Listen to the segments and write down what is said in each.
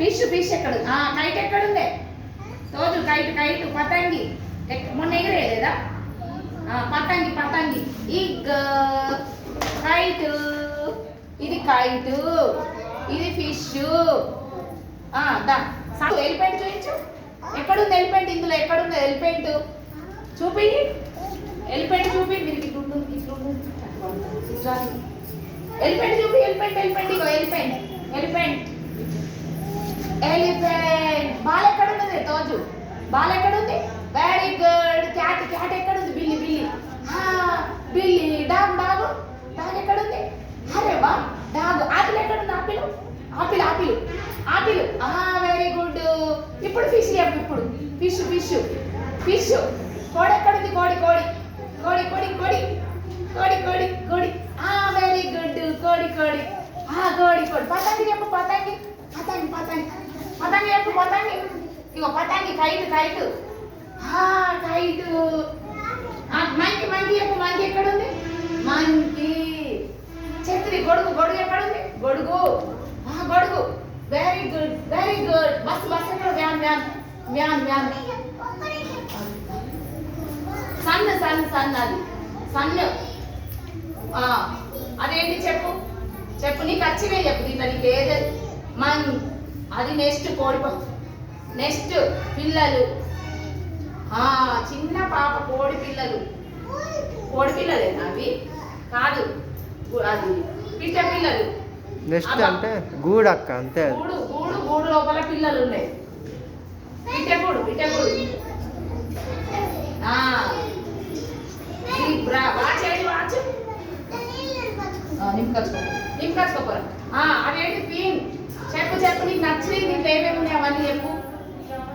fish ఎక్కడ kite ఎక్కడుందే తోజు kite kite పతంగి మొన్న ఎగిరేయలేదా పతంగి ఇగ్ కైట్ ఇది కైట్ ఇది ఫిష్ దా ఎలిఫెంట్ చూపించు ఎక్కడుంది ఎలిఫెంట్ ఇందులో ఎక్కడుంది ఎలిఫెంట్ చూపి ఎలిఫెంట్ చూపి మీరు ఎలిఫెంట్ చూపి ఎలిఫెంట్ ఇగో ఎలిఫెంట్ బాల్ ఎక్కడున్నది తోజు బాల్ ఎక్కడుంది వెరీ గుడ్ క్యాట్ ఎక్కడుంది బిల్లి డాగ్ ఎక్కడుంది అరే వా డాగ్ ఆపిల్ ఎక్కడుంది ఆపిల్ వెరీ గుడ్ ఇప్పుడు ఫిష్ చెప్పు ఇప్పుడు ఫిష్ కోడి ఎక్కడుంది కోడి వెరీ గుడ్ కోడి పతంగి చెప్పు పతంగి చెప్పు పతంగి ఇగో పతంగి కైట్ మంకీ చెప్పు మంకీ ఎక్కడుంది మంకీ చక్రి గొడుగు ఎక్కడుంది గొడుగు వెరీ గుడ్ బస్ ఎక్కడ వ్యాన్ సన్ అది సన్ అదేంటి చెప్పు నీకు వచ్చినే చెప్పు దీంట్లో నీకు ఏది అది నెక్స్ట్ నెక్స్ట్ పిల్లలు చిన్న పాప కోడి పిల్లలేనా అవి కాదు అది పిట్ట పిల్లలు నెక్స్ట్ అంటే గూడక్క అంతే గూడు లోపల పిల్లలు ఉన్నాయి పిట్టగూడు వాచ్ నింపుకోపోరా అదేంటి పీన్ చెప్పు నీకు నచ్చింది దీంట్లో ఏమేమి ఉన్నాయి అవన్నీ చెప్పు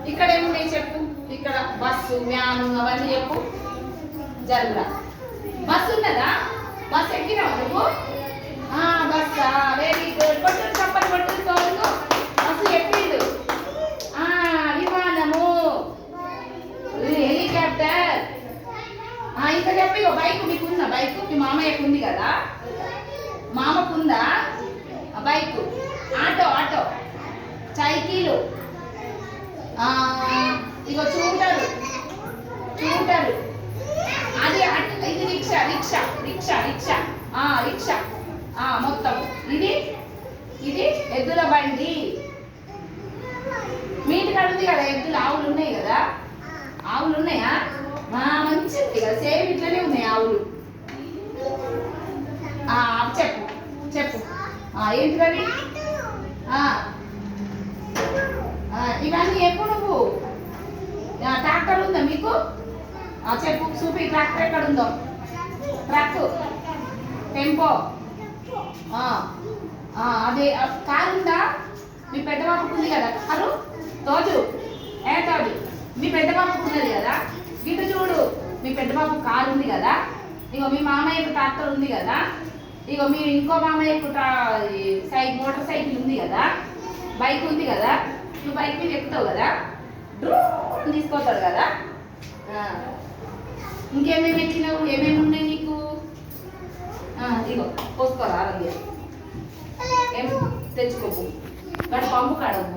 ఇక్కడ ఏమున్నాయి చెప్పు ఇక్కడ బస్సు వ్యాను అవన్నీ చెప్పు జరుగురా బస్సు ఉన్నదా బస్సు ఎక్కినావా నువ్వు బస్సా వెరీ గుడ్ కొట్టు తోడు బస్సు ఎక్కిండు విమానము హెలికాప్టర్ ఇంకా చెప్పి బైక్ మీకుందా బైక్ మీ మామయ్యకు ఉంది కదా మామకుందా బైక్ ఆటో సైకిలు ఇగో చూంటారు అది ఇది రిక్షా మొత్తం ఇది ఎద్దుల బండి మీ ఇంటికాడ ఉంది కదా ఎద్దులు ఆవులు ఉన్నాయి కదా ఆవులు ఉన్నాయా మంచిది కదా సేమ్ ఇట్లనే ఉన్నాయి ఆవులు చెప్పు ఏంటిది ఇవన్నీ ఎప్పుడు నువ్వు ట్రాక్టర్ ఉందా మీకు చెప్పు చూపి ట్రాక్టర్ ఎక్కడ ఉందో ట్రక్ టెంపో అదే కారు ఉందా మీ పెద్ద బాబుకు ఉంది కదా కారు తోజు మీ పెద్ద బాబుకు ఉన్నది కదా గిట్టు చూడు మీ పెద్ద బాబు కారు ఉంది కదా ఇగో మీ మామయ్యకు ట్రాక్టర్ ఉంది కదా ఇగో మీ ఇంకో మామయ్యకు మోటార్ సైకిల్ ఉంది కదా బైక్ ఉంది కదా నువ్వు బైక్ మీద ఎక్కుతావు కదా తీసుకోతాడు కదా ఇంకేమేమి ఎక్కినావు ఏమేమి ఉన్నాయి నీకు ఇగో పోసుకోరా ఆరోగ్యం ఏం తెచ్చుకోకు కానీ పంపు కాడవు